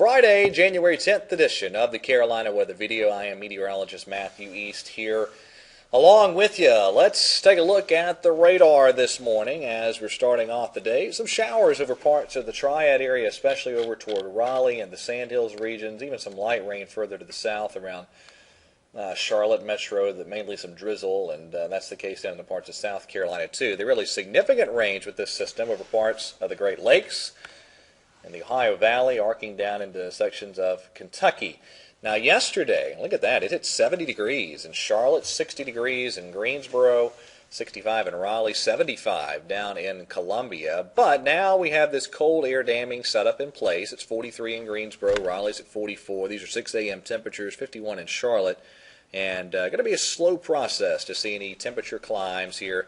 Friday, January 10th edition of the Carolina Weather Video. I am meteorologist Matthew East here along with you. Let's take a look at the radar this morning as we're starting off the day. Some showers over parts of the Triad area, especially over toward Raleigh and the Sandhills regions, even some light rain further to the south around Charlotte Metro, mainly some drizzle, and that's the case down in the parts of South Carolina too. The really significant range with this system over parts of the Great Lakes and the Ohio Valley, arcing down into sections of Kentucky. Now yesterday, look at that, it hit 70 degrees in Charlotte, 60 degrees in Greensboro, 65 in Raleigh, 75 down in Columbia. But now we have this cold air damming set up in place. It's 43 in Greensboro, Raleigh's at 44. These are 6 a.m. temperatures, 51 in Charlotte. And going to be a slow process to see any temperature climbs here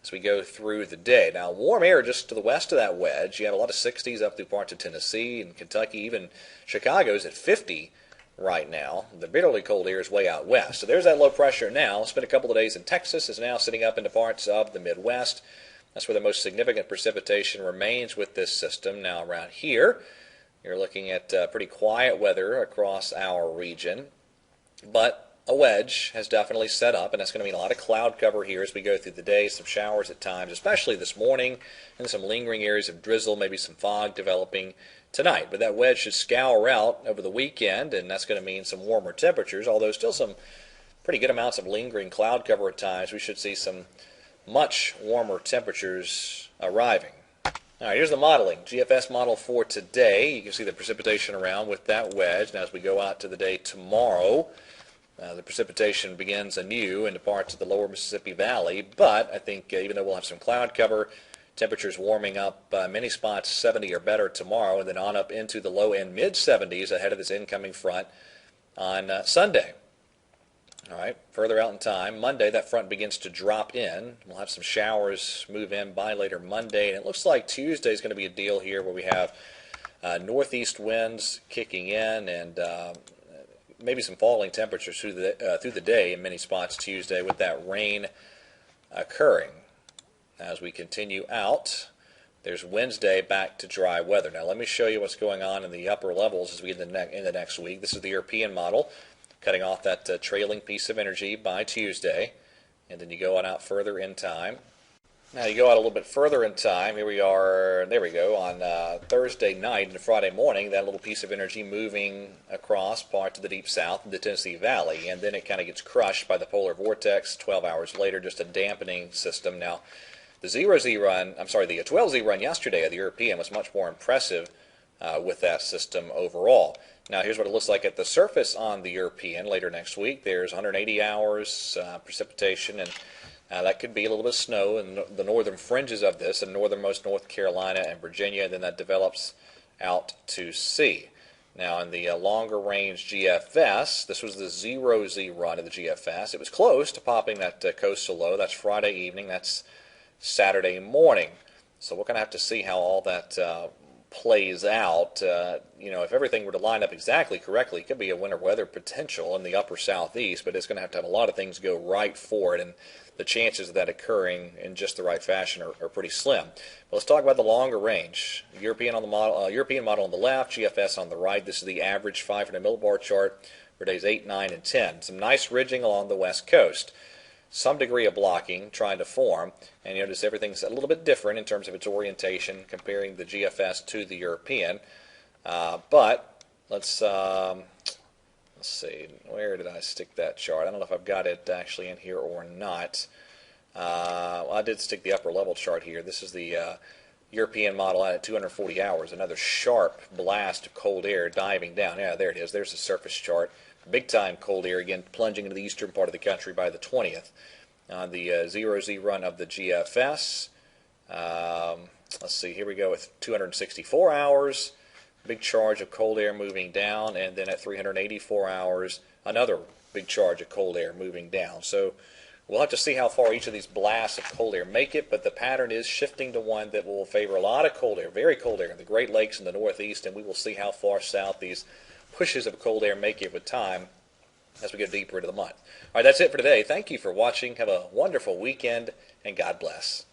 as we go through the day. Now, warm air just to the west of that wedge. You have a lot of 60s up through parts of Tennessee and Kentucky. Even Chicago's at 50 right now. The bitterly cold air is way out west. So there's that low pressure now. Spent a couple of days in Texas. Is now sitting up into parts of the Midwest. That's where the most significant precipitation remains with this system. Now around here, you're looking at pretty quiet weather across our region. But a wedge has definitely set up, and that's going to mean a lot of cloud cover here as we go through the day. Some showers at times, especially this morning, and some lingering areas of drizzle, maybe some fog developing tonight. But that wedge should scour out over the weekend, and that's going to mean some warmer temperatures, although still some pretty good amounts of lingering cloud cover at times. We should see some much warmer temperatures arriving. All right, here's the modeling. GFS model for today. You can see the precipitation around with that wedge. Now as we go out to the day tomorrow, the precipitation begins anew into parts of the lower Mississippi Valley, but I think even though we'll have some cloud cover, temperatures warming up, many spots 70 or better tomorrow, and then on up into the low and mid-70s ahead of this incoming front on Sunday. All right, further out in time, Monday that front begins to drop in. We'll have some showers move in by later Monday, and it looks like Tuesday is going to be a deal here where we have northeast winds kicking in and maybe some falling temperatures through the day in many spots Tuesday with that rain occurring. As we continue out, there's Wednesday back to dry weather. Now let me show you what's going on in the upper levels as we get into next week. This is the European model, cutting off that trailing piece of energy by Tuesday. And then you go on out further in time. Now you go out a little bit further in time. Here we are, there we go, on Thursday night and Friday morning, that little piece of energy moving across parts of the deep south, the Tennessee Valley, and then it kind of gets crushed by the polar vortex 12 hours later, just a dampening system. Now, the 12Z run yesterday of the European was much more impressive with that system overall. Now, here's what it looks like at the surface on the European later next week. There's 180 hours precipitation, and that could be a little bit of snow in the northern fringes of this, in northernmost North Carolina and Virginia, and then that develops out to sea. Now, in the longer range GFS, this was the 0Z run of the GFS. It was close to popping that coastal low. That's Friday evening. That's Saturday morning. So we're going to have to see how all that plays out. If everything were to line up exactly correctly, it could be a winter weather potential in the upper southeast, but it's going to have a lot of things go right for it, and the chances of that occurring in just the right fashion are pretty slim. But let's talk about the longer range. European model on the left, GFS on the right. This is the average 500 millibar chart for days 8, 9, and 10. Some nice ridging along the west coast. Some degree of blocking trying to form, and you notice everything's a little bit different in terms of its orientation comparing the GFS to the European. But let's see, where did I stick that chart? I don't know if I've got it actually in here or not. Well, I did stick the upper level chart here. This is the European model at 240 hours, another sharp blast of cold air diving down. Yeah, there it is. There's the surface chart. Big time cold air, again, plunging into the eastern part of the country by the 20th. On the 0Z run of the GFS, let's see, here we go with 264 hours. Big charge of cold air moving down, and then at 384 hours, another big charge of cold air moving down. So we'll have to see how far each of these blasts of cold air make it, but the pattern is shifting to one that will favor a lot of cold air, very cold air in the Great Lakes and the Northeast, and we will see how far south these pushes of cold air make it with time as we get deeper into the month. All right, that's it for today. Thank you for watching. Have a wonderful weekend, and God bless.